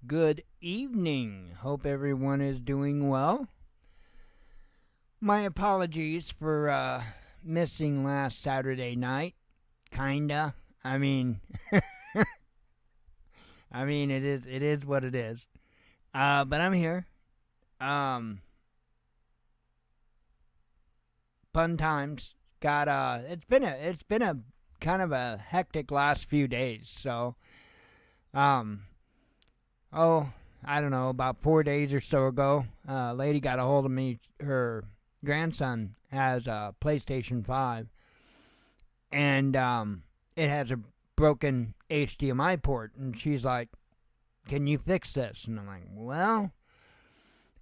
Good evening. Hope everyone is doing well. My apologies for missing last Saturday night. Kinda. it is what it is. But I'm here. Um, Fun times. Got it's been a kind of a hectic last few days. So, um, oh, I don't know, about 4 days or so ago, a lady got a hold of me. Her grandson has a PlayStation 5, and it has a broken HDMI port. And she's like, "Can you fix this?" And I'm like, "Well,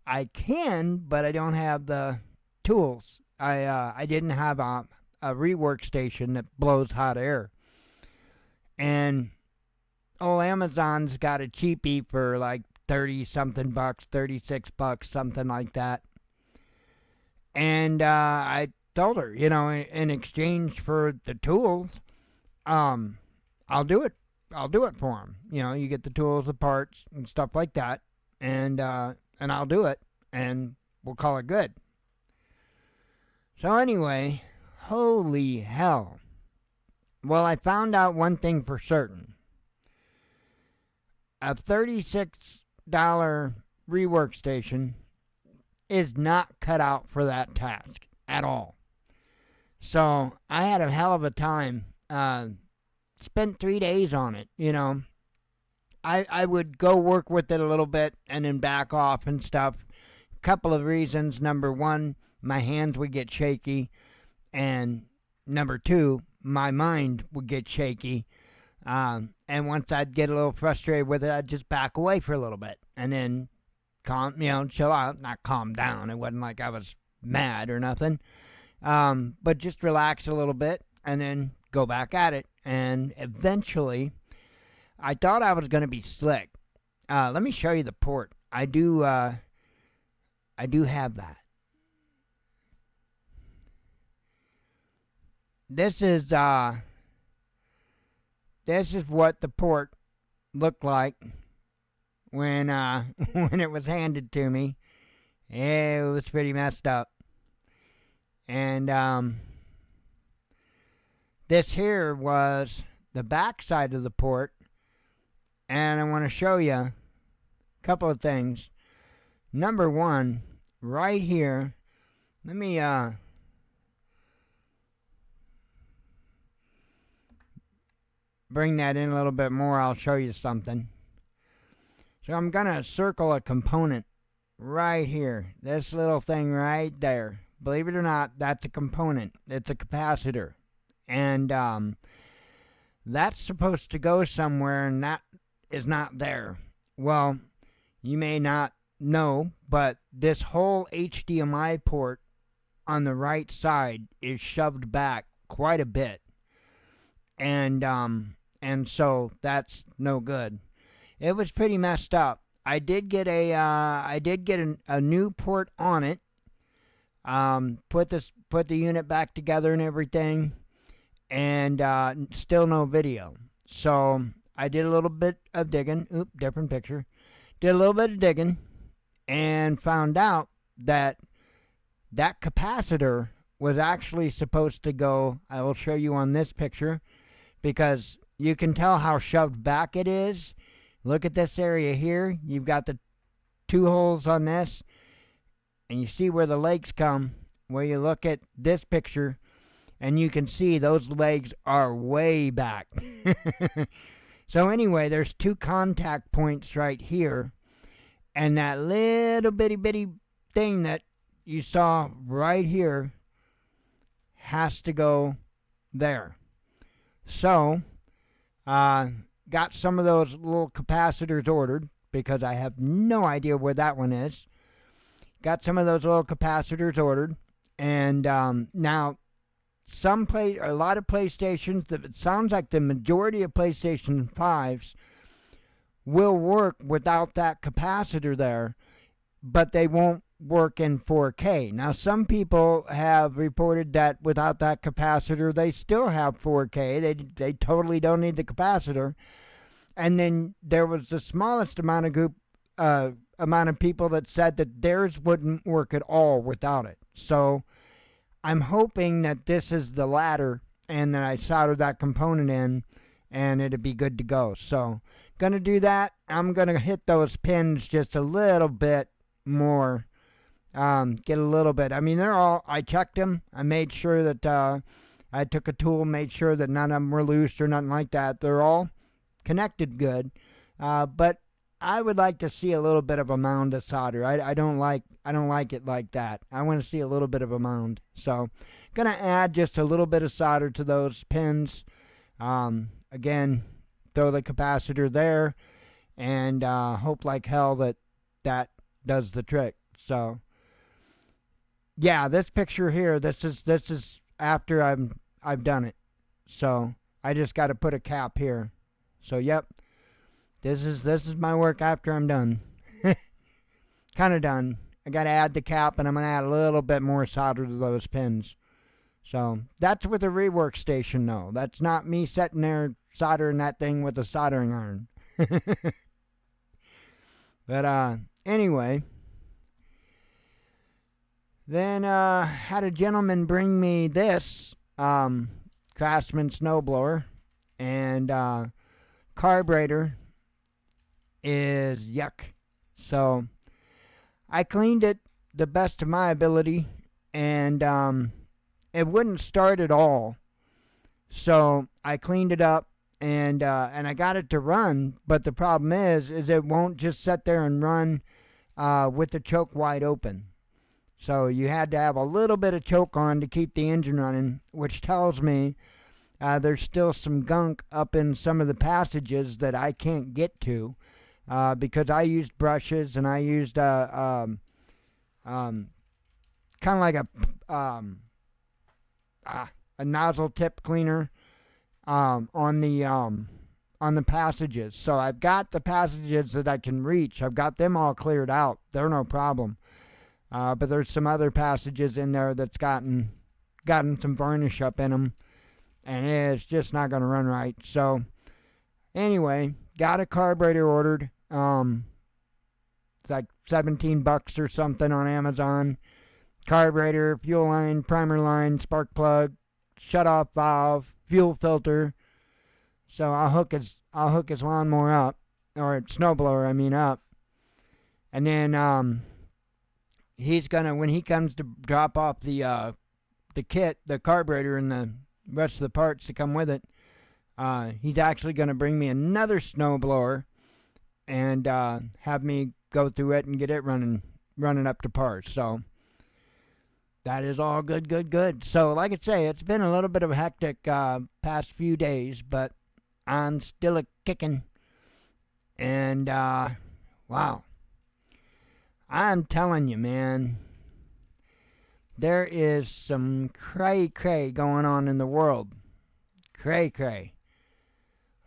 I can, but I don't have the tools. I didn't have a rework station that blows hot air, and oh, Amazon's got a cheapie for like 30 something bucks, $36, something like that." And I told her, in exchange for the tools, um, I'll do it. I'll do it for him. You get the tools, the parts, and stuff like that, and I'll do it, and we'll call it good. So anyway, holy hell. Well, I found out one thing for certain. A $36 rework station is not cut out for that task at all. So I had a hell of a time. Spent 3 days on it. I would go work with it a little bit and then back off and stuff. Couple of reasons. Number one, my hands would get shaky, and number two, my mind would get shaky. And once I'd get a little frustrated with it, I'd just back away for a little bit and then chill out. Not calm down. It wasn't like I was mad or nothing. But just relax a little bit and then go back at it. And eventually, I thought I was going to be slick. Let me show you the port. I do have that. This is what the port looked like when when it was handed to me. It was pretty messed up. And this here was the back side of the port, and I want to show you a couple of things. Number one, right here, let me bring that in a little bit more. I'll show you something. So I'm going to circle a component right here. This little thing right there. Believe it or not, that's a component. It's a capacitor. And that's supposed to go somewhere, and that is not there. Well, you may not know, but this whole HDMI port on the right side is shoved back quite a bit. And so that's no good. It was pretty messed up. I did get a new port on it. Put the unit back together and everything, and still no video. So I did a little bit of digging. Oop, different picture. Did a little bit of digging and found out that that capacitor was actually supposed to go. I will show you on this picture, because you can tell how shoved back it is. Look at this area here. You've got the two holes on this, and you see where the legs come. Where you look at this picture, and you can see those legs are way back. So anyway, there's two contact points right here, and that little bitty thing that you saw right here has to go there. So, got some of those little capacitors ordered, because I have no idea where that one is. Got some of those little capacitors ordered, and now a lot of PlayStations, it sounds like the majority of PlayStation 5s will work without that capacitor there, but they won't work in 4K. Now, some people have reported that without that capacitor, they still have 4K. They totally don't need the capacitor. And then there was the smallest amount of people that said that theirs wouldn't work at all without it. So I'm hoping that this is the latter and that I solder that component in and it'll be good to go. So gonna do that. I'm gonna hit those pins just a little bit more. Get a little bit. I mean, I checked them. I made sure that I took a tool, made sure that none of them were loose or nothing like that. They're all connected good. But I would like to see a little bit of a mound of solder. I don't like it like that. I want to see a little bit of a mound. So gonna add just a little bit of solder to those pins. Again, throw the capacitor there and hope like hell that does the trick. So yeah, this picture here, this is after I've done it. So I just got to put a cap here. So yep, this is my work after I'm done. Kind of done. I got to add the cap, and I'm gonna add a little bit more solder to those pins. So that's with a rework station, though. That's not me sitting there soldering that thing with a soldering iron. But anyway. Then had a gentleman bring me this Craftsman snowblower, and carburetor is yuck. So I cleaned it the best of my ability, and it wouldn't start at all. So I cleaned it up, and I got it to run. But the problem is it won't just sit there and run with the choke wide open. So you had to have a little bit of choke on to keep the engine running, which tells me there's still some gunk up in some of the passages that I can't get to because I used brushes and I used kind of like a nozzle tip cleaner on the passages. So I've got the passages that I can reach. I've got them all cleared out. They're no problem. But there's some other passages in there that's gotten some varnish up in them, and it's just not going to run right. So anyway, got a carburetor ordered. It's like $17 or something on Amazon. Carburetor, fuel line, primer line, spark plug, shut-off valve, fuel filter. So I'll hook his lawnmower up, or snowblower, I mean, up, and then he's gonna, when he comes to drop off the kit, the carburetor, and the rest of the parts that come with it, he's actually gonna bring me another snowblower and have me go through it and get it running up to par. So that is all good. So like I say, it's been a little bit of a hectic past few days, but I'm still a kicking. And wow. I'm telling you, man, there is some cray going on in the world. Cray.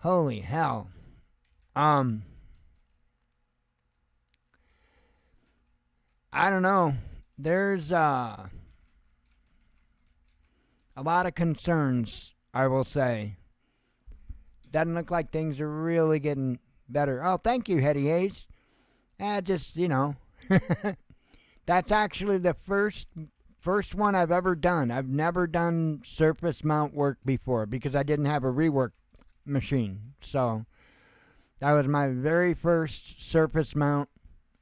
Holy hell. I don't know. There's a lot of concerns, I will say. Doesn't look like things are really getting better. Oh, thank you, Hetty Hayes. Just, you know. That's actually the first one I've ever done. I've never done surface mount work before because I didn't have a rework machine. So that was my very first surface mount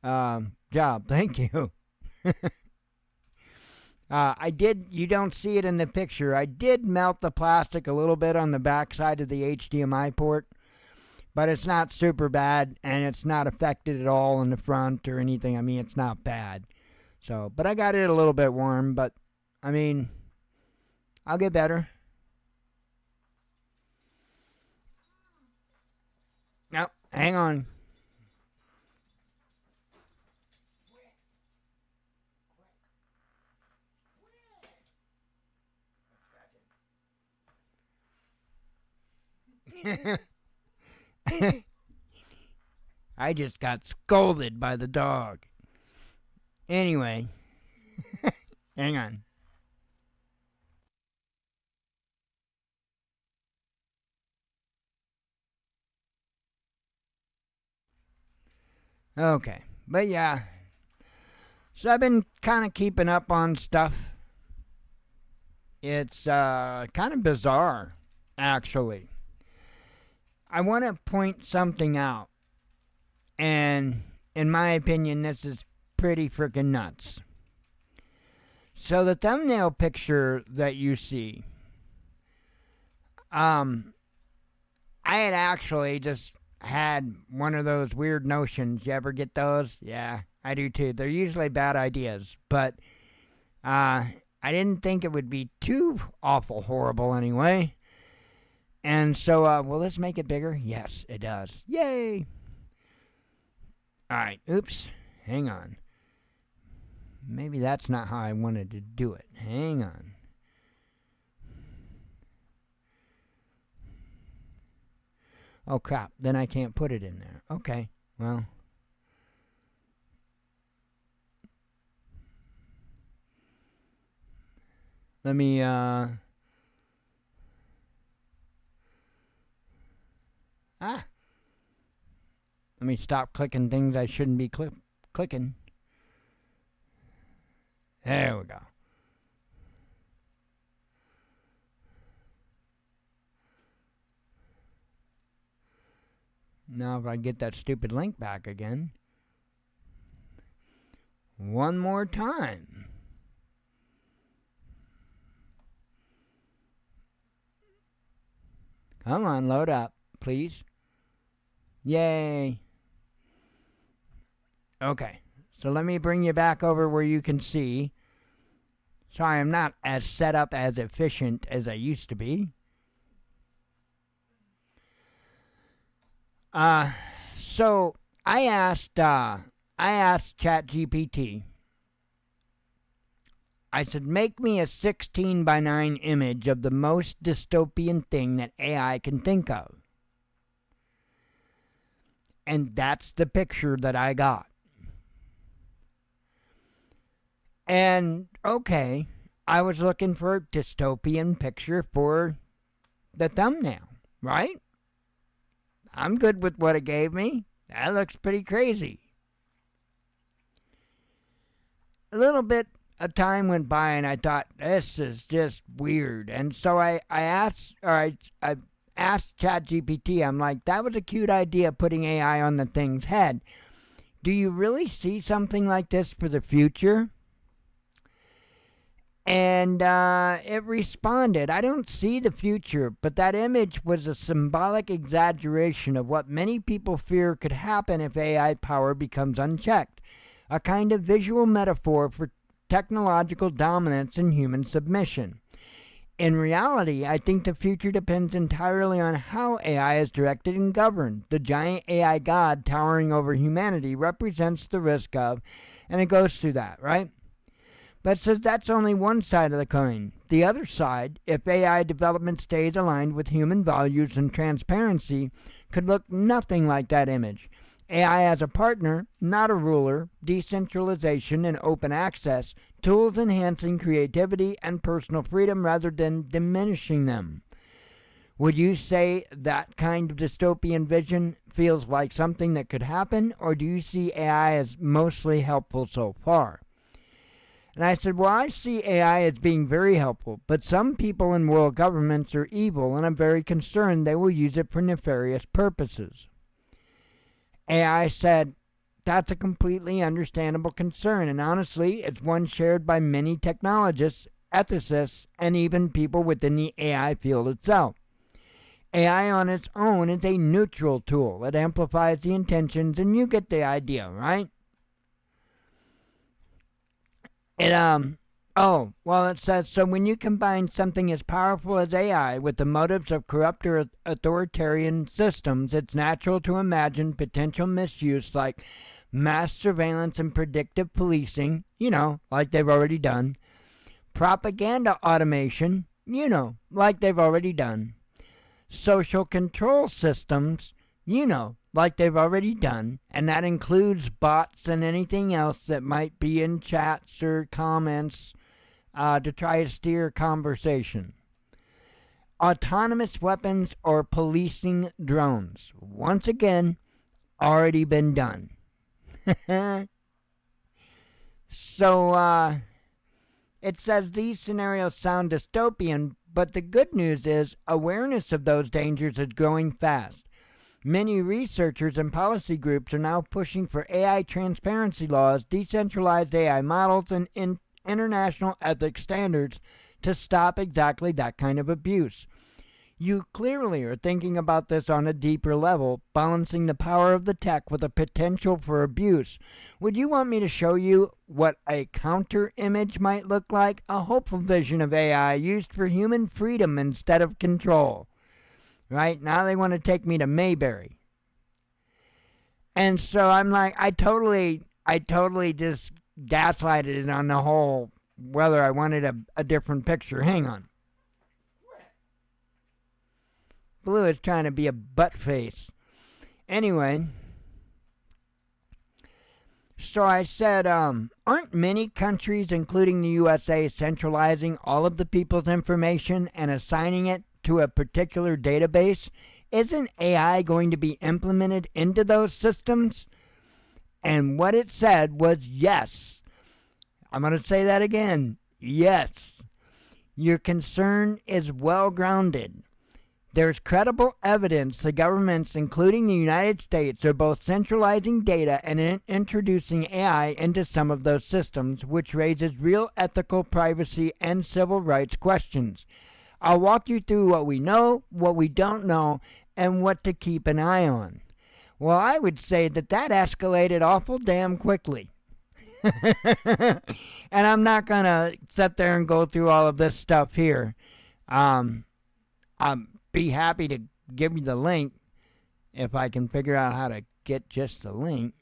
job. Thank you. I did, you don't see it in the picture, I did melt the plastic a little bit on the back side of the HDMI port. But it's not super bad, and it's not affected at all in the front or anything. I mean, it's not bad. So, but I got it a little bit warm, but, I mean, I'll get better. Nope, hang on. I just got scolded by the dog. Anyway, hang on. Okay. But yeah. So I've been kind of keeping up on stuff. It's kind of bizarre, actually. I want to point something out. And in my opinion, this is pretty freaking nuts. So the thumbnail picture that you see, I had actually just had one of those weird notions. You ever get those? Yeah, I do too. They're usually bad ideas, but I didn't think it would be too awful horrible anyway. And so, will this make it bigger? Yes, it does. Yay! Alright, oops. Hang on. Maybe that's not how I wanted to do it. Hang on. Oh crap, then I can't put it in there. Okay, well. Let me, Let me stop clicking things I shouldn't be clicking. There we go. Now if I get that stupid link back again. One more time. Come on, load up, please. Yay. Okay, so let me bring you back over where you can see. Sorry, I'm not as set up as efficient as I used to be. So I asked ChatGPT. I said, make me a 16 by 9 image of the most dystopian thing that AI can think of. And that's the picture that I got. And, okay, I was looking for a dystopian picture for the thumbnail, right? I'm good with what it gave me. That looks pretty crazy. A little bit of time went by and I thought, this is just weird. And so I asked ChatGPT, I'm like, that was a cute idea, putting AI on the thing's head. Do you really see something like this for the future? And it responded, I don't see the future, but that image was a symbolic exaggeration of what many people fear could happen if AI power becomes unchecked. A kind of visual metaphor for technological dominance and human submission. In reality, I think the future depends entirely on how AI is directed and governed. The giant AI god towering over humanity represents the risk of, and it goes through that, right? But says that's only one side of the coin. The other side, if AI development stays aligned with human values and transparency, could look nothing like that image. AI as a partner, not a ruler, decentralization and open access, tools enhancing creativity and personal freedom rather than diminishing them. Would you say that kind of dystopian vision feels like something that could happen, or do you see AI as mostly helpful so far? And I said, well, I see AI as being very helpful, but some people in world governments are evil, and I'm very concerned they will use it for nefarious purposes. AI said, that's a completely understandable concern, and honestly, it's one shared by many technologists, ethicists, and even people within the AI field itself. AI on its own is a neutral tool. It amplifies the intentions, and you get the idea, right? It says, so when you combine something as powerful as AI with the motives of corrupt or authoritarian systems, it's natural to imagine potential misuse like mass surveillance and predictive policing, like they've already done, propaganda automation, like they've already done, social control systems, like they've already done, and that includes bots and anything else that might be in chats or comments to try to steer conversation. Autonomous weapons or policing drones. Once again, already been done. So, it says these scenarios sound dystopian, but the good news is awareness of those dangers is growing fast. Many researchers and policy groups are now pushing for AI transparency laws, decentralized AI models, and international ethics standards to stop exactly that kind of abuse. You clearly are thinking about this on a deeper level, balancing the power of the tech with the potential for abuse. Would you want me to show you what a counter image might look like? A hopeful vision of AI used for human freedom instead of control. Right? Now they want to take me to Mayberry. And so I'm like, I totally just gaslighted it on the whole whether I wanted a different picture. Hang on. Blue is trying to be a butt face. Anyway, so I said, aren't many countries, including the USA, centralizing all of the people's information and assigning it to a particular database? Isn't AI going to be implemented into those systems? And what it said was yes. I'm going to say that again. Yes. Your concern is well grounded. There's credible evidence the governments, including the United States, are both centralizing data and introducing AI into some of those systems, which raises real ethical, privacy, and civil rights questions. I'll walk you through what we know, what we don't know, and what to keep an eye on. Well, I would say that escalated awful damn quickly. And I'm not going to sit there and go through all of this stuff here. I'm be happy to give you the link if I can figure out how to get just the link.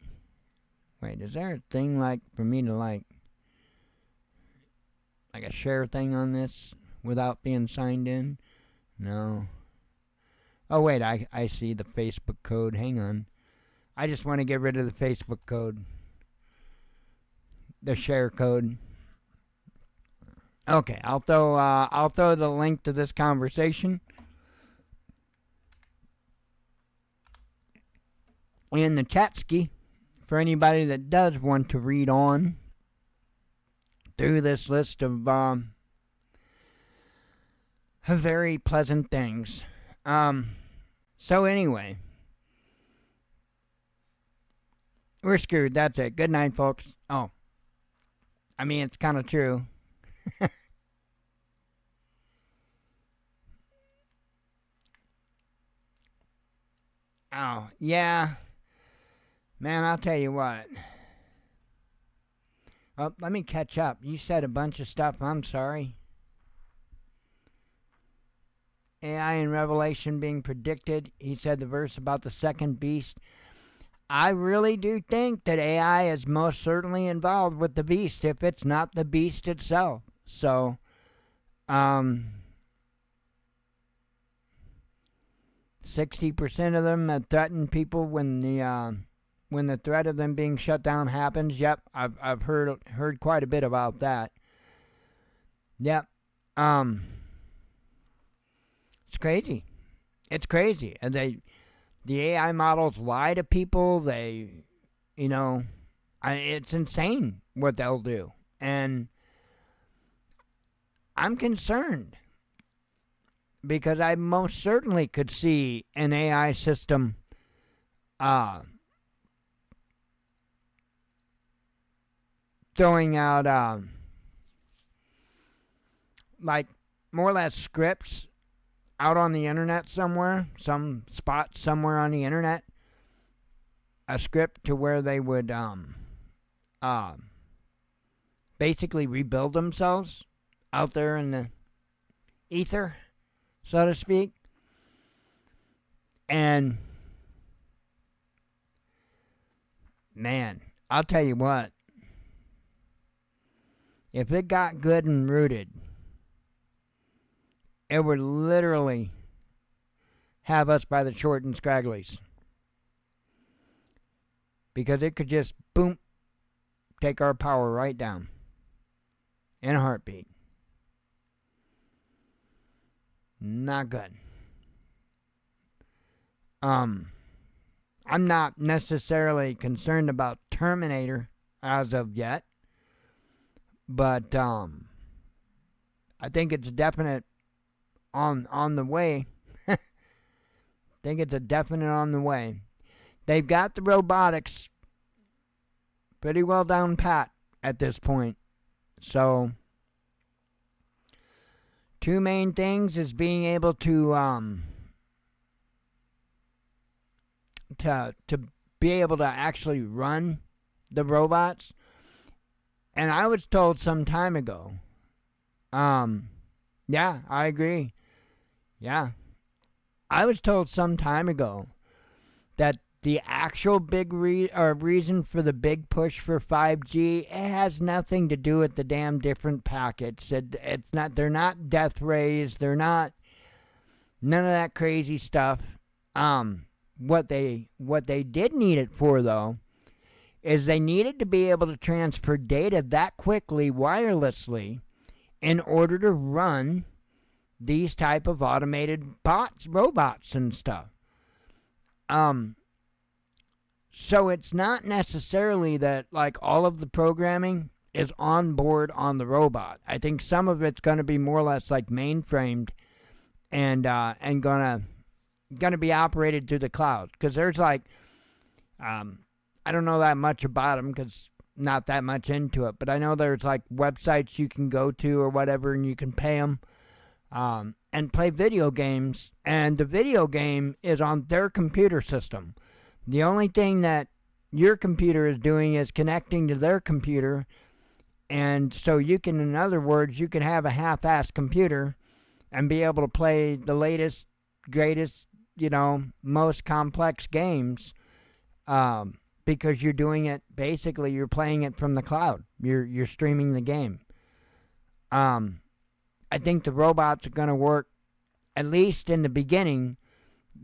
Wait, is there a thing like for me to like a share thing on this without being signed in? No. Oh wait, I see the Facebook code. Hang on. I just want to get rid of the Facebook code. The share code. Okay, I'll throw the link to this conversation in the chatski for anybody that does want to read on through this list of very pleasant things. So anyway, we're screwed. That's it. Good night, folks. Oh, I mean, it's kind of true. Oh, yeah. Man, I'll tell you what. Oh, let me catch up. You said a bunch of stuff. I'm sorry. AI in Revelation being predicted. He said the verse about the second beast. I really do think that AI is most certainly involved with the beast if it's not the beast itself. So, 60% of them that threaten people when the threat of them being shut down happens. Yep, I've heard quite a bit about that. Yep. It's crazy. It's crazy. And the AI models lie to people. It's insane what they'll do. And I'm concerned because I most certainly could see an AI system throwing out like more or less scripts out on the internet somewhere, some spot somewhere on the internet, a script to where they would basically rebuild themselves out there in the ether, so to speak. And man, I'll tell you what, if it got good and rooted, it would literally have us by the short and scragglies. Because it could just, boom, take our power right down. In a heartbeat. Not good. I'm not necessarily concerned about Terminator as of yet, but I think it's definite on the way. I think it's a definite on the way. They've got the robotics pretty well down pat at this point. So, two main things is being able to be able to actually run the robots. And I was told some time ago. Yeah, I agree. Yeah. I was told some time ago that the actual big reason for the big push for 5G, it has nothing to do with the damn different packets. It's not. They're not death rays. They're not none of that crazy stuff. What they did need it for though is they needed to be able to transfer data that quickly wirelessly in order to run these type of automated robots and stuff. So it's not necessarily that like all of the programming is on board on the robot. I think some of it's going to be more or less like mainframed and gonna be operated through the cloud. Because there's like, I don't know that much about them because not that much into it, but I know there's like websites you can go to or whatever, and you can pay them and play video games, and the video game is on their computer system. The only thing that your computer is doing is connecting to their computer, and so you can, in other words, you can have a half-assed computer and be able to play the latest, greatest, most complex games because you're doing it, basically you're playing it from the cloud. You're streaming the game. I think the robots are going to work, at least in the beginning,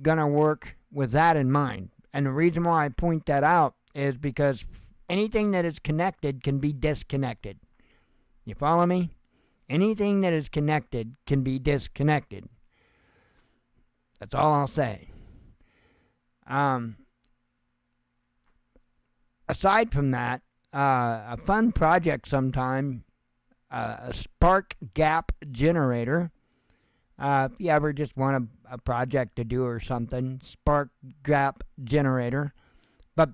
going to work with that in mind. And the reason why I point that out is because anything that is connected can be disconnected. You follow me? Anything that is connected can be disconnected. That's all I'll say. Aside from that, a fun project sometime, a spark gap generator. If you ever just want a project to do or something, spark gap generator. But,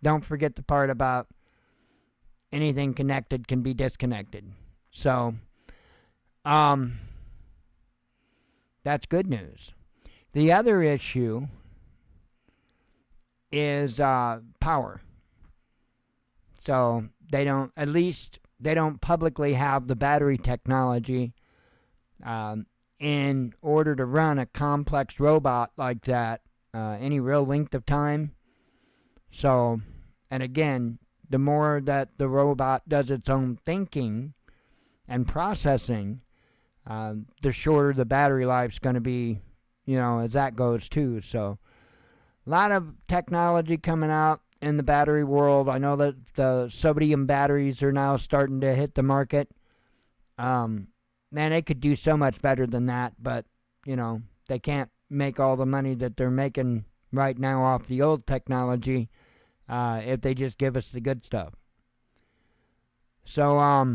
don't forget the part about anything connected can be disconnected. So, that's good news. The other issue is power. So, they don't publicly have the battery technology in order to run a complex robot like that any real length of time. So, and again, the more that the robot does its own thinking and processing, the shorter the battery life's going to be, as that goes too. So, a lot of technology coming out in the battery world. I know that the sodium batteries are now starting to hit the market. Man, they could do so much better than that, but, they can't make all the money that they're making right now off the old technology if they just give us the good stuff. So, I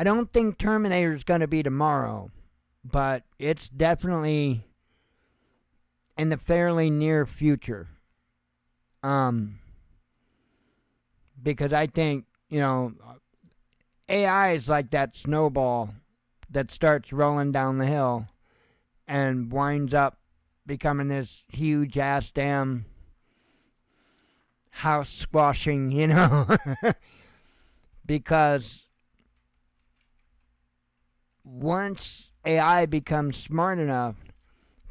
don't think Terminator's going to be tomorrow, but it's definitely in the fairly near future. Because I think, AI is like that snowball that starts rolling down the hill and winds up becoming this huge ass damn house squashing, because once AI becomes smart enough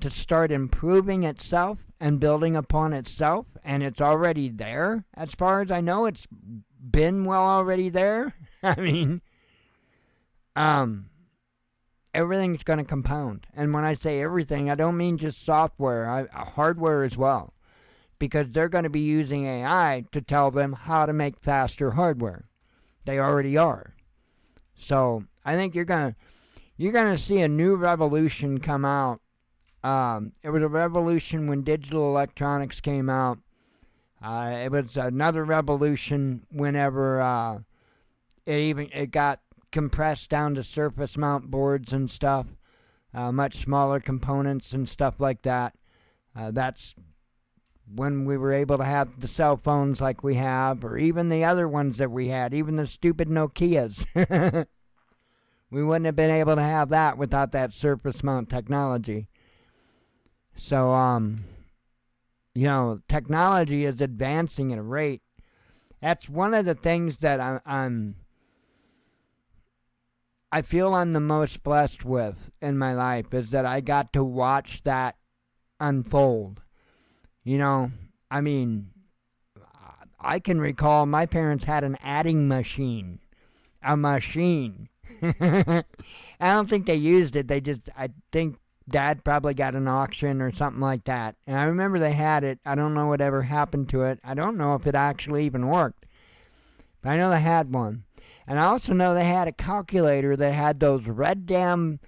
to start improving itself and building upon itself, and it's already there, as far as I know, it's been well already there. I mean, everything's going to compound. And when I say everything, I don't mean just software, hardware as well. Because they're going to be using AI to tell them how to make faster hardware. They already are. So I think you're going to see a new revolution come out It was a revolution when digital electronics came out. It was another revolution whenever it got compressed down to surface mount boards and stuff, much smaller components and stuff like that. That's when we were able to have the cell phones like we have, or even the other ones that we had, even the stupid Nokias. We wouldn't have been able to have that without that surface mount technology. So, technology is advancing at a rate. That's one of the things that I feel I'm the most blessed with in my life, is that I got to watch that unfold. I can recall my parents had an adding machine. A machine. I don't think they used it. I think Dad probably got an auction or something like that. And I remember they had it. I don't know what ever happened to it. I don't know if it actually even worked. But I know they had one. And I also know they had a calculator that had those red damn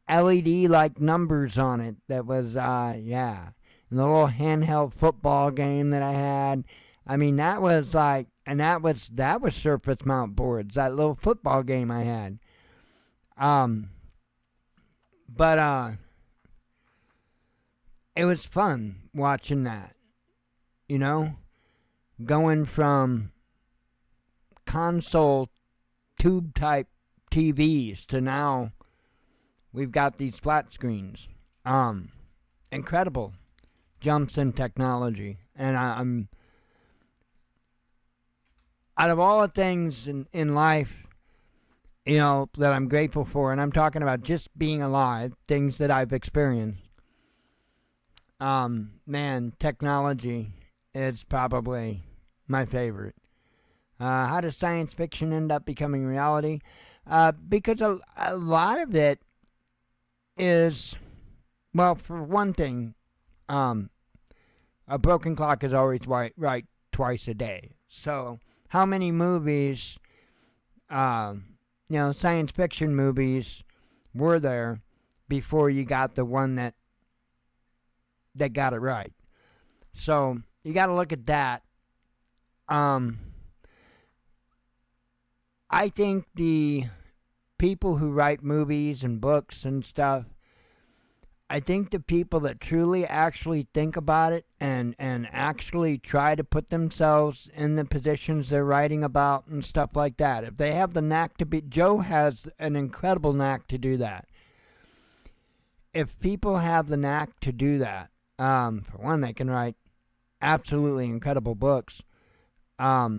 LED-like numbers on it. That was, And the little handheld football game that I had. That was like, and that was surface mount boards. That little football game I had. It was fun watching that. Going from console tube type TVs to now we've got these flat screens. Incredible jumps in technology. And I'm out of all the things in life, that I'm grateful for, and I'm talking about just being alive, things that I've experienced. Technology is probably my favorite. How does science fiction end up becoming reality? Because a lot of it is, well, for one thing, a broken clock is always right twice a day. So how many movies, science fiction movies were there before you got the one that got it right? So you got to look at that. I think the people who write movies and books and stuff, I think the people that truly actually think about it and actually try to put themselves in the positions they're writing about and stuff like that, if they have the knack to be, Joe has an incredible knack to do that. If people have the knack to do that, for one, they can write absolutely incredible books. But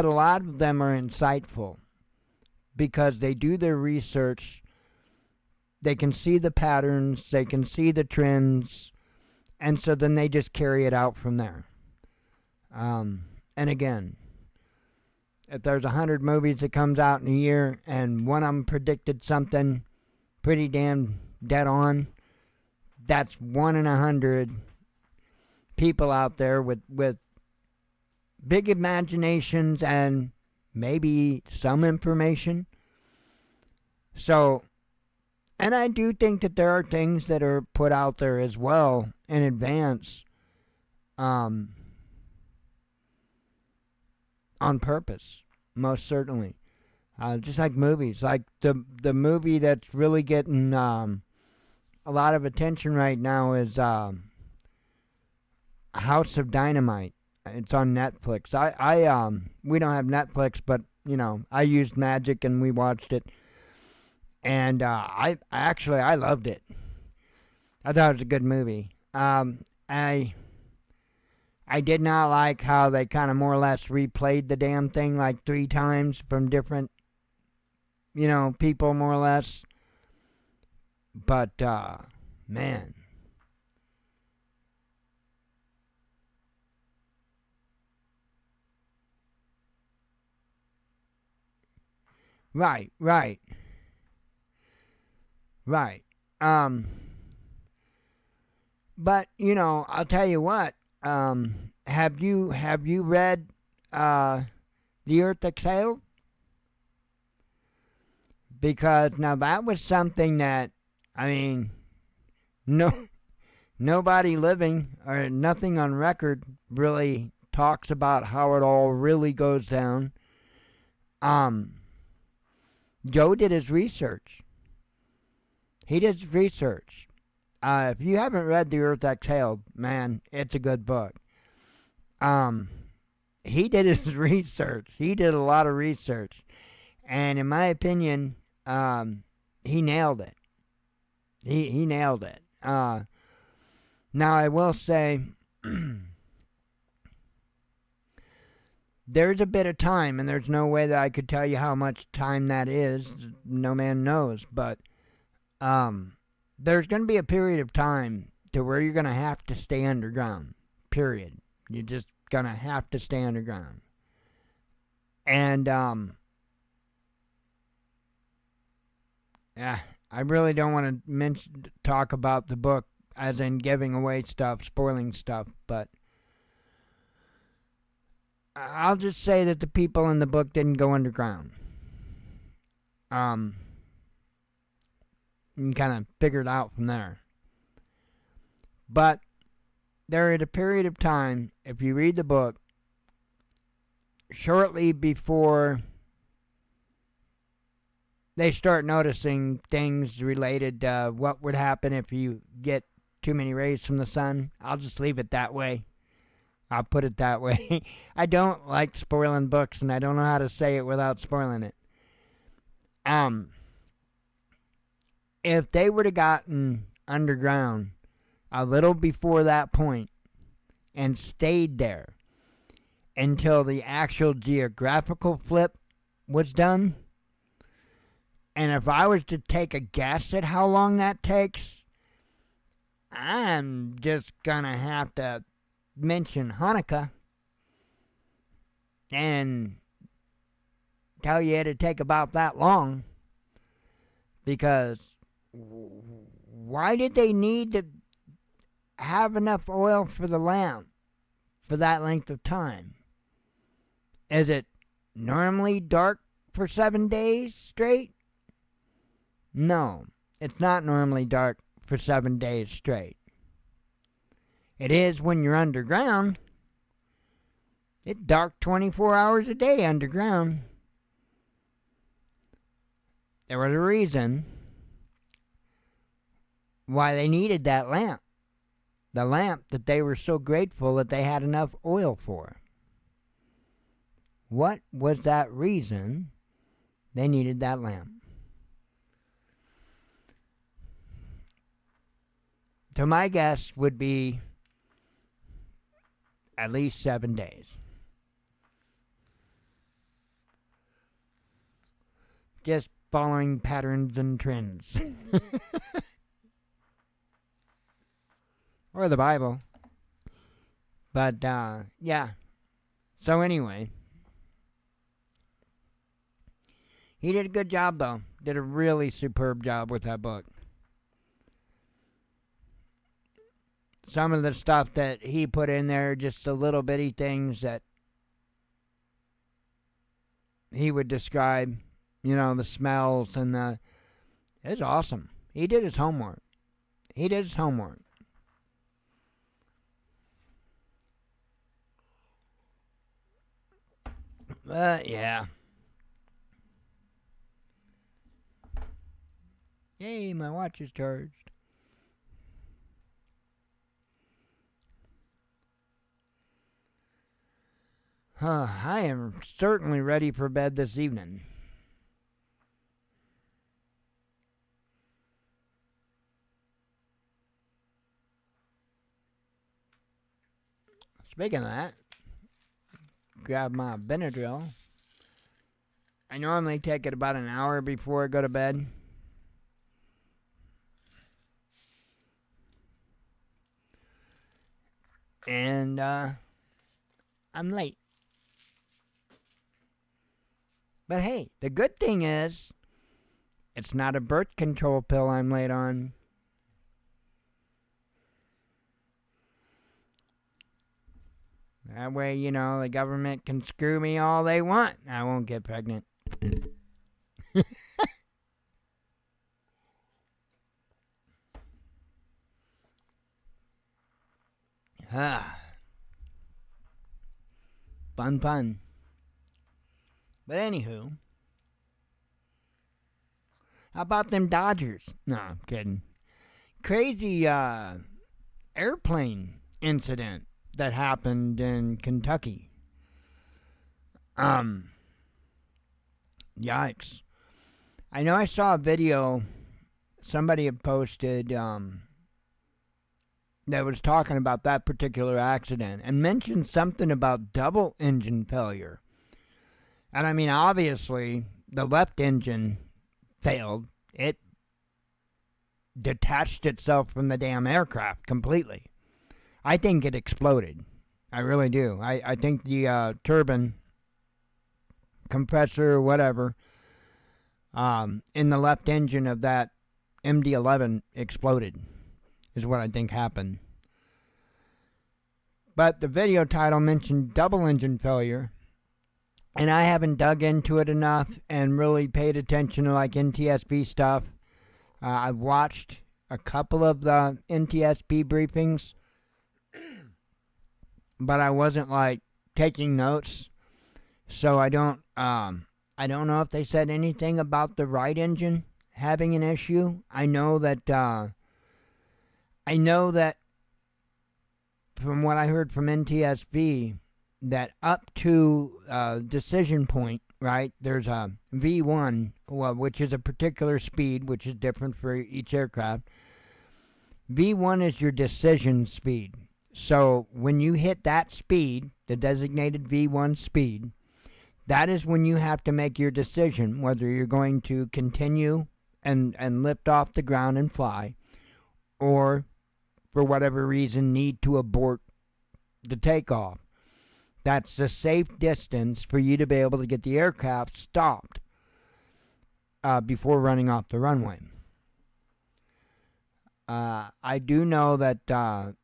a lot of them are insightful because they do their research. They can see the patterns, they can see the trends, and so then they just carry it out from there. And again, if there's 100 movies that comes out in a year and one of them predicted something pretty damn dead on, that's 1 in 100 people out there with big imaginations and maybe some information. So, and I do think that there are things that are put out there as well in advance, on purpose, most certainly. Just like movies, like the movie that's really getting a lot of attention right now is House of Dynamite. It's on Netflix. We don't have Netflix, but I used Magic and we watched it. And I loved it. I thought it was a good movie. I did not like how they kind of more or less replayed the damn thing like 3 times from different, people more or less. But man. Right. But I'll tell you what. Have you read The Earth Exhaled? Because now that was something that I mean, no, nobody living or nothing on record really talks about how it all really goes down. Joe did his research. He did his research. If you haven't read The Earth Exhaled, man, it's a good book. He did his research. He did a lot of research. And in my opinion, he nailed it. He nailed it. Now, I will say, there's a bit of time, and there's no way that I could tell you how much time that is. No man knows. But there's going to be a period of time to where you're going to have to stay underground. Period. You're just going to have to stay underground. And yeah, I really don't want to talk about the book as in giving away stuff, spoiling stuff, but I'll just say that the people in the book didn't go underground. You can kind of figure it out from there. But there is a period of time, if you read the book, shortly before they start noticing things related to what would happen if you get too many rays from the sun. I'll just leave it that way. I'll put it that way. I don't like spoiling books, and I don't know how to say it without spoiling it. If they would have gotten underground a little before that point and stayed there until the actual geographical flip was done, and if I was to take a guess at how long that takes, I'm just gonna have to mention Hanukkah and tell you it'd take about that long. Because why did they need to have enough oil for the lamp for that length of time? Is it normally dark for 7 days straight? No, it's not normally dark for 7 days straight. It is when you're underground. It's dark 24 hours a day underground. There was a reason why they needed that lamp. The lamp that they were so grateful that they had enough oil for. What was that reason they needed that lamp? So my guess would be at least 7 days. Just following patterns and trends. Or the Bible. But, yeah. So anyway. He did a good job, though. Did a really superb job with that book. Some of the stuff that he put in there, just the little bitty things that he would describe, you know, the smells and the... It's awesome. He did his homework. He did his homework. Yeah. Yay, my watch is charged. I am certainly ready for bed this evening. Speaking of that, grab my Benadryl. I normally take it about an hour before I go to bed. And I'm late. But hey, the good thing is, it's not a birth control pill I'm late on. That way, you know, the government can screw me all they want. I won't get pregnant. Ah, fun. But anywho, how about them Dodgers? No, I'm kidding. Crazy airplane incident that happened in Kentucky. Yikes. I know I saw a video somebody had posted that was talking about that particular accident and mentioned something about double engine failure. And I mean, obviously, the left engine failed. It detached itself from the damn aircraft completely. I think it exploded. I really do. I think the turbine, compressor, whatever, in the left engine of that MD-11 exploded, is what I think happened. But the video title mentioned double engine failure, and I haven't dug into it enough and really paid attention to like NTSB stuff. I've watched a couple of the NTSB briefings, but I wasn't like taking notes, so I don't know if they said anything about the right engine having an issue. I know that from what I heard from NTSB, that up to decision point, right, there's a V1, which is a particular speed, which is different for each aircraft. V1 is your decision speed. So when you hit that speed, the designated V1 speed, that is when you have to make your decision whether you're going to continue and lift off the ground and fly, or for whatever reason need to abort the takeoff. That's the safe distance for you to be able to get the aircraft stopped before running off the runway. I do know that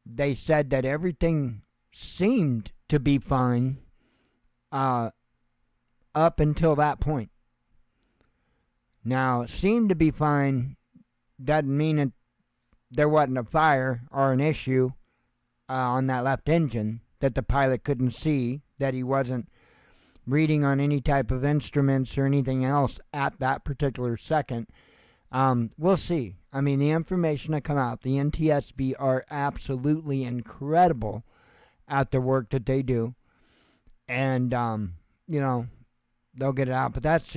they said that everything seemed to be fine up until that point. Now, seemed to be fine doesn't mean that there wasn't a fire or an issue on that left engine that the pilot couldn't see, that he wasn't reading on any type of instruments or anything else at that particular second. We'll see. I mean, the information that come out, the NTSB are absolutely incredible at the work that they do. And, they'll get it out. But that's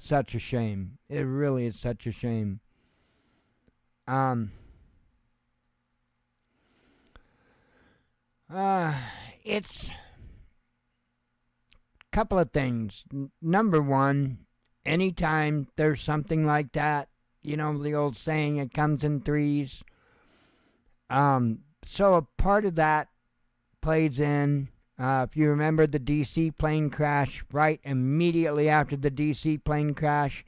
such a shame. It really is such a shame. It's a couple of things. Number one, anytime there's something like that, the old saying, it comes in threes. So a part of that plays in. If you remember the DC plane crash, right immediately after the DC plane crash,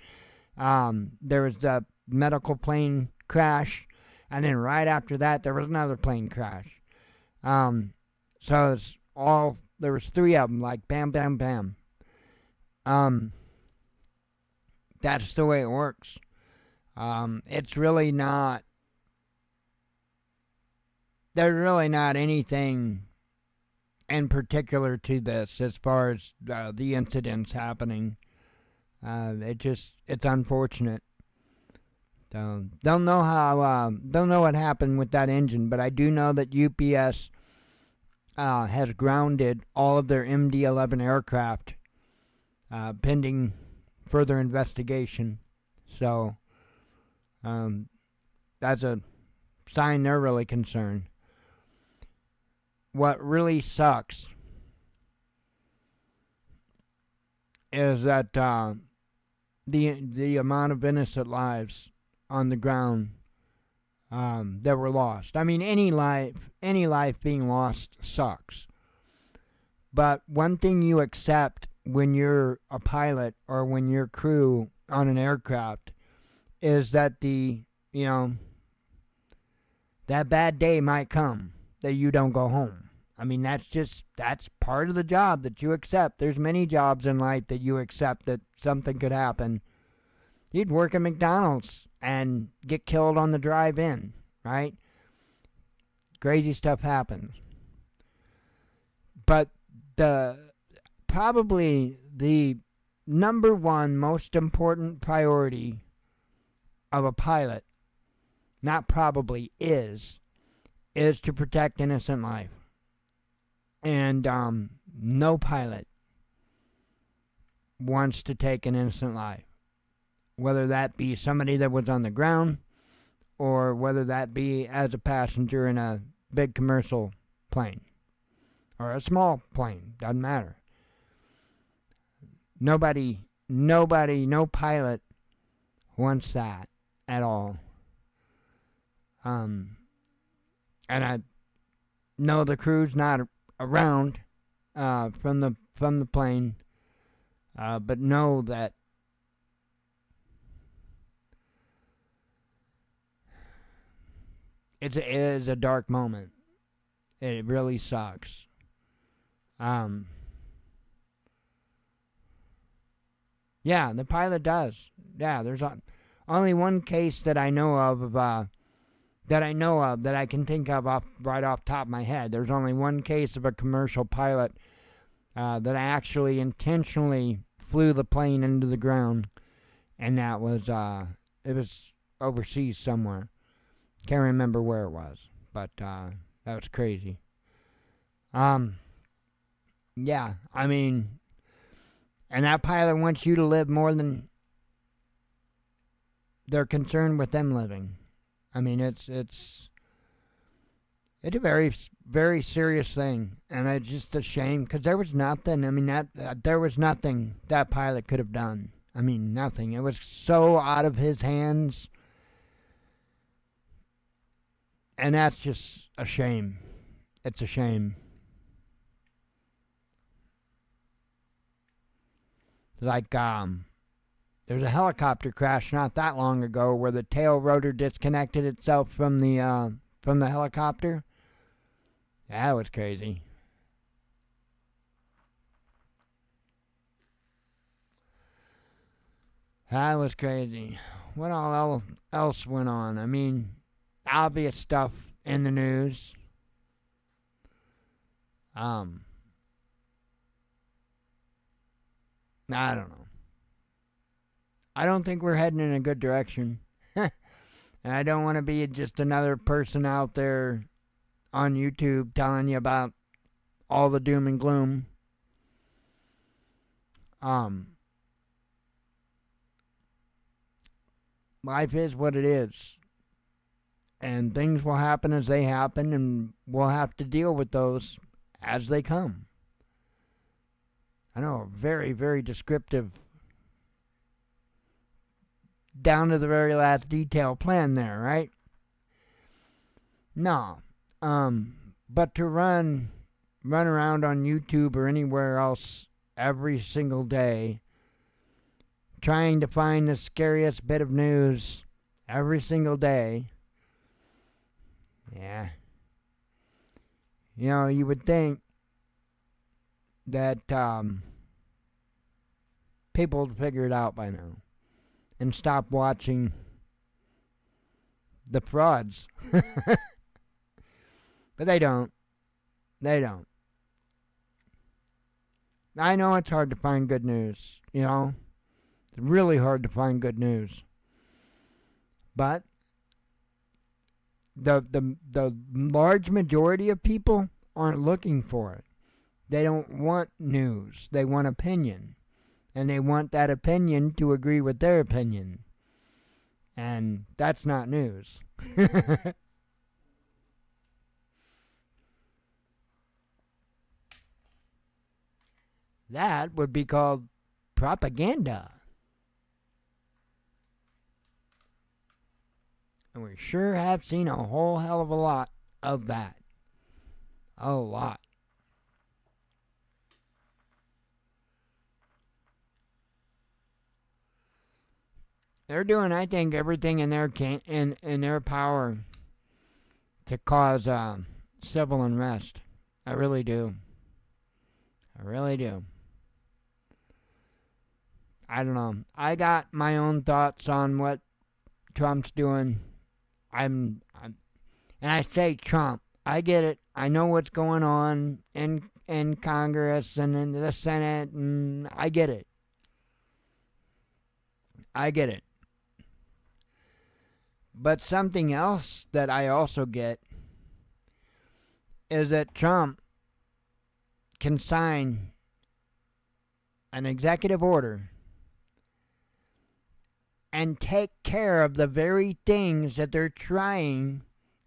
there was the medical plane crash, and then right after that, there was another plane crash. So there was three of them, like bam, bam, bam. That's the way it works. It's really not, there's really not anything in particular to this as far as the incidents happening. It's unfortunate. Don't know what happened with that engine, but I do know that UPS has grounded all of their MD-11 aircraft pending further investigation. So that's a sign they're really concerned. What really sucks is that the amount of innocent lives on the ground that were lost. I mean, any life being lost sucks. But one thing you accept when you're a pilot or when you're crew on an aircraft is that that bad day might come that you don't go home. I mean, that's part of the job that you accept. There's many jobs in life that you accept that something could happen. You'd work at McDonald's and get killed on the drive in, right? Crazy stuff happens. But probably the number one most important priority of a pilot, not probably is to protect innocent life. And no pilot wants to take an innocent life, whether that be somebody that was on the ground or whether that be as a passenger in a big commercial plane or a small plane, doesn't matter. Nobody, no pilot wants that at all. And I know the crew's not around from the plane, but know that it is a dark moment. It really sucks. Yeah, the pilot does. Yeah, there's only one case that I know of that I can think of right off the top of my head. There's only one case of a commercial pilot that actually intentionally flew the plane into the ground, and that was it was overseas somewhere. Can't remember where it was, but that was crazy. Yeah, I mean, and that pilot wants you to live more than they're concerned with them living. I mean, it's a very, very serious thing, and it's just a shame because there was nothing. I mean, there was nothing that pilot could have done. I mean, nothing. It was so out of his hands, and that's just a shame. It's a shame. Like there's a helicopter crash not that long ago where the tail rotor disconnected itself from the helicopter. That was crazy. That was crazy. What all else went on? I mean, obvious stuff in the news. I don't know. I don't think we're heading in a good direction. And I don't want to be just another person out there on YouTube telling you about all the doom and gloom. Life is what it is. And things will happen as they happen, and we'll have to deal with those as they come. I know, very, very descriptive, down to the very last detail plan there, right? No. But to run around on YouTube or anywhere else every single day, trying to find the scariest bit of news every single day, yeah. You know, you would think that people would figure it out by now and stop watching the frauds. But they don't. They don't. I know it's hard to find good news, you know. It's really hard to find good news. But the large majority of people aren't looking for it. They don't want news. They want opinion. And they want that opinion to agree with their opinion. And that's not news. That would be called propaganda. And we sure have seen a whole hell of a lot of that. A lot. They're doing, I think, everything in their power to cause civil unrest. I really do. I really do. I don't know. I got my own thoughts on what Trump's doing. And I say Trump. I get it. I know what's going on in Congress and in the Senate, and I get it. I get it. But something else that I also get is that Trump can sign an executive order and take care of the very things that they're trying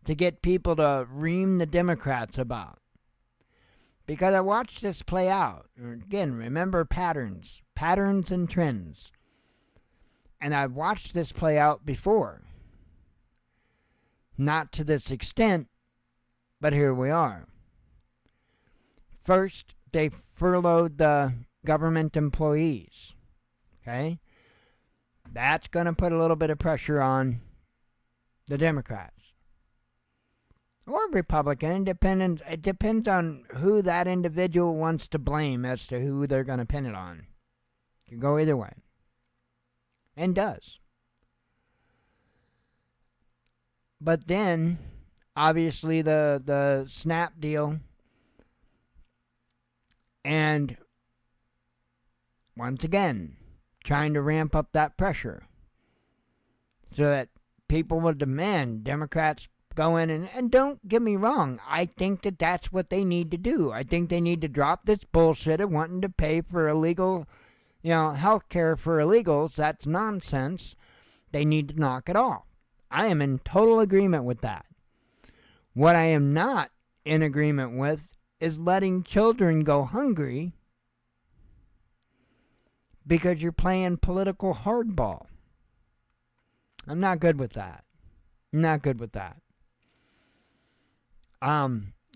to get people to ream the Democrats about. Because I watched this play out. Again, remember patterns and trends. And I've watched this play out before. Not to this extent, but here we are. First, they furloughed the government employees. Okay? That's going to put a little bit of pressure on the Democrats. Or Republican. It depends on who that individual wants to blame as to who they're going to pin it on. It can go either way. And does. But then, obviously, the SNAP deal, and once again, trying to ramp up that pressure so that people will demand Democrats go in and don't get me wrong, I think that that's what they need to do. I think they need to drop this bullshit of wanting to pay for illegal, health care for illegals. That's nonsense. They need to knock it off. I am in total agreement with that. What I am not in agreement with is letting children go hungry because you're playing political hardball. I'm not good with that.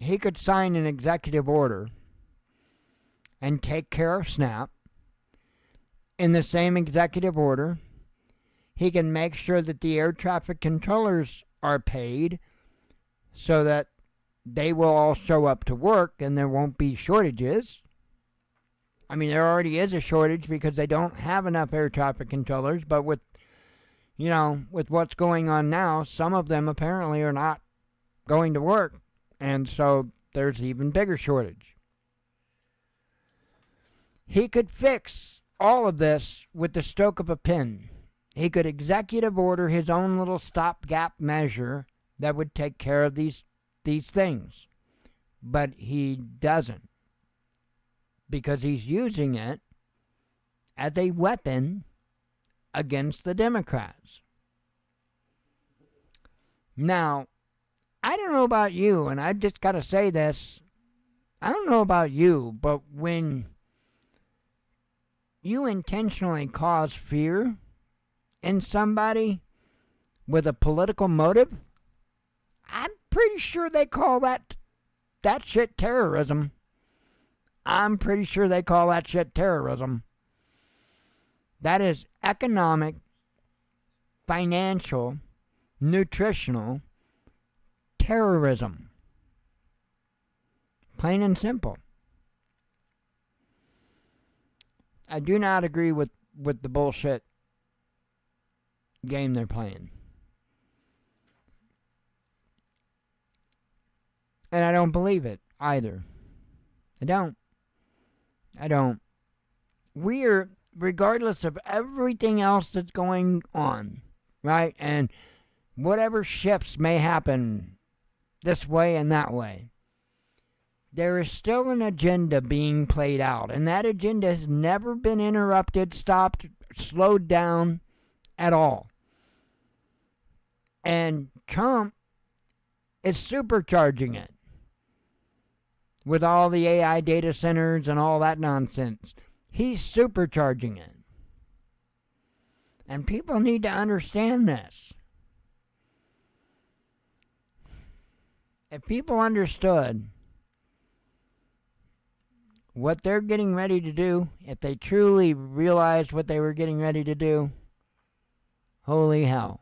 He could sign an executive order and take care of SNAP. In the same executive order, he can make sure that the air traffic controllers are paid so that they will all show up to work and there won't be shortages. I mean, there already is a shortage because they don't have enough air traffic controllers, but with what's going on now, some of them apparently are not going to work, and so there's even bigger shortage. He could fix all of this with the stroke of a pen. He could executive order his own little stopgap measure that would take care of these things. But he doesn't. Because he's using it as a weapon against the Democrats. Now, I don't know about you, and I just got to say this. I don't know about you, but when you intentionally cause fear in somebody with a political motive, I'm pretty sure they call that shit terrorism. I'm pretty sure they call that shit terrorism. That is economic, financial, nutritional terrorism. Plain and simple. I do not agree with the bullshit game they're playing. And I don't believe it either. I don't. We're, regardless of everything else that's going on, right? And whatever shifts may happen this way and that way, there is still an agenda being played out. And that agenda has never been interrupted, stopped, slowed down at all. And Trump is supercharging it with all the AI data centers and all that nonsense. He's supercharging it. And people need to understand this. If people understood what they're getting ready to do, if they truly realized what they were getting ready to do, holy hell.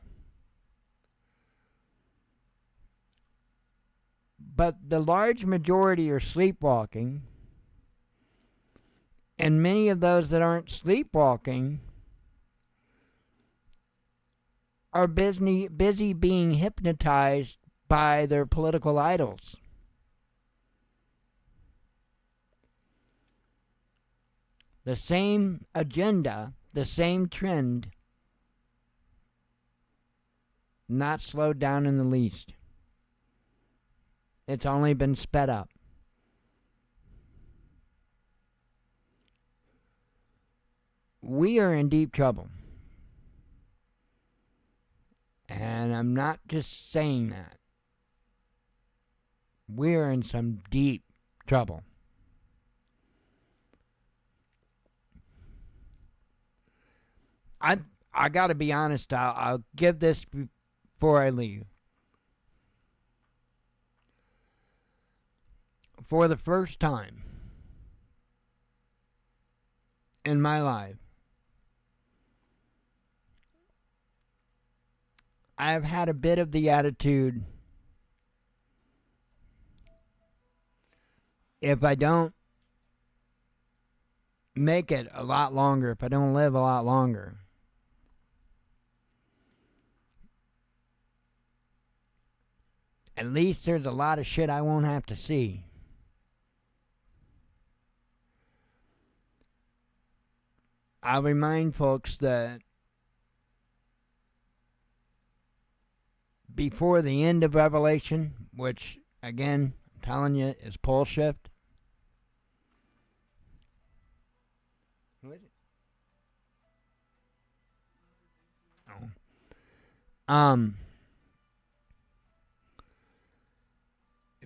But the large majority are sleepwalking, and many of those that aren't sleepwalking are busy being hypnotized by their political idols. The same agenda, the same trend, not slowed down in the least. It's only been sped up. We are in deep trouble. And I'm not just saying that. We are in some deep trouble. I got to be honest. I'll give this before I leave. For the first time in my life, I've had a bit of the attitude, if I don't make it a lot longer, if I don't live a lot longer, at least there's a lot of shit I won't have to see. I'll remind folks that before the end of Revelation, which, again, I'm telling you, is pole shift. Who is it? Oh.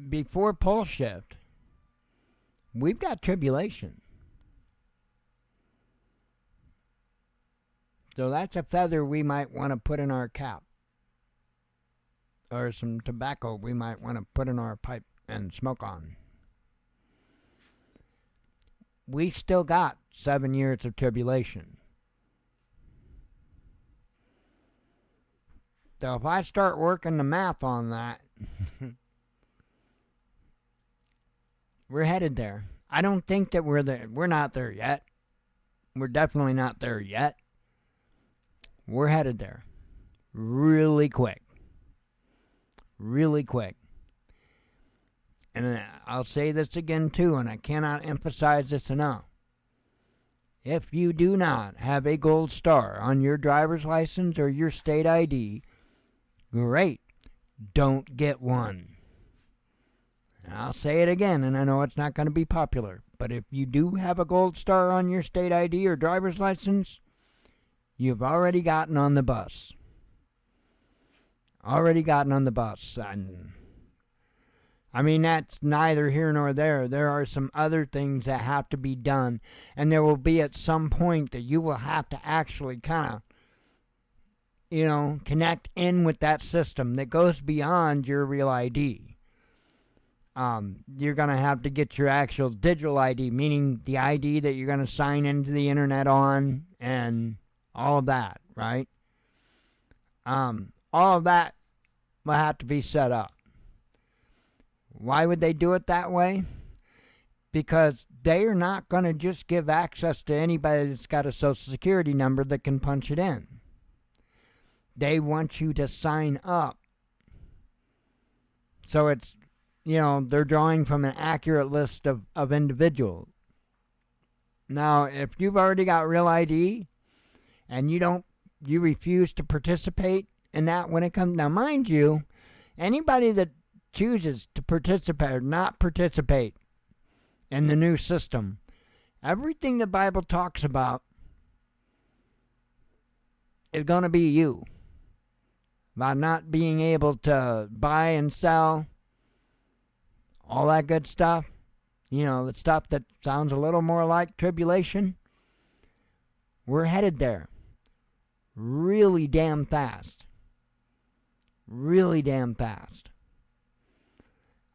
Before pole shift, we've got tribulation. So that's a feather we might want to put in our cap. Or some tobacco we might want to put in our pipe and smoke on. We still got 7 years of tribulation. So if I start working the math on that, we're headed there. I don't think that we're there. We're not there yet. We're definitely not there yet. We're headed there. Really quick. Really quick. And I'll say this again too, and I cannot emphasize this enough. If you do not have a gold star on your driver's license or your state ID, great. Don't get one. And I'll say it again, and I know it's not going to be popular, but if you do have a gold star on your state ID or driver's license, you've already gotten on the bus. Already gotten on the bus. I mean, that's neither here nor there. There are some other things that have to be done, and there will be at some point that you will have to actually kind of, connect in with that system that goes beyond your real ID. You're going to have to get your actual digital ID, meaning the ID that you're going to sign into the internet on, and all of that, right? All of that will have to be set up. Why would they do it that way? Because they are not going to just give access to anybody that's got a social security number that can punch it in. They want you to sign up. So it's, they're drawing from an accurate list of individuals. Now, if you've already got real ID and you refuse to participate in that when it comes, now mind you, anybody that chooses to participate or not participate in the new system, everything the Bible talks about is going to be you. About not being able to buy and sell, all that good stuff. The stuff that sounds a little more like tribulation. We're headed there. Really damn fast. Really damn fast.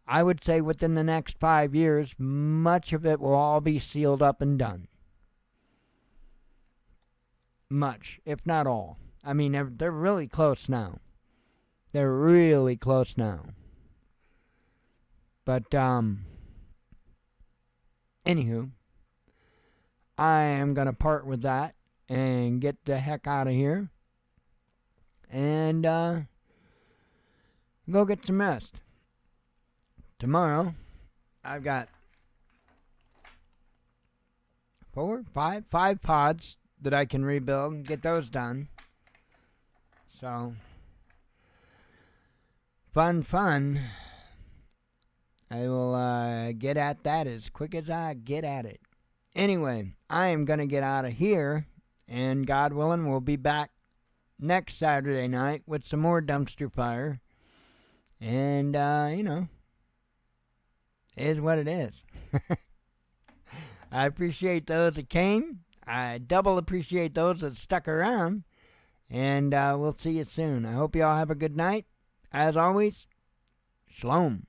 I would say within the next 5 years, much of it will all be sealed up and done. Much, if not all. I mean, they're really close now. They're really close now. But, anywho, I am going to part with that and get the heck out of here. And, go get some rest. Tomorrow, I've got five pods that I can rebuild and get those done. So, fun. I will get at that as quick as I get at it. Anyway, I am going to get out of here, and God willing, we'll be back next Saturday night with some more dumpster fire. And, you know, it is what it is. I appreciate those that came. I double appreciate those that stuck around. And we'll see you soon. I hope you all have a good night. As always, Shalom.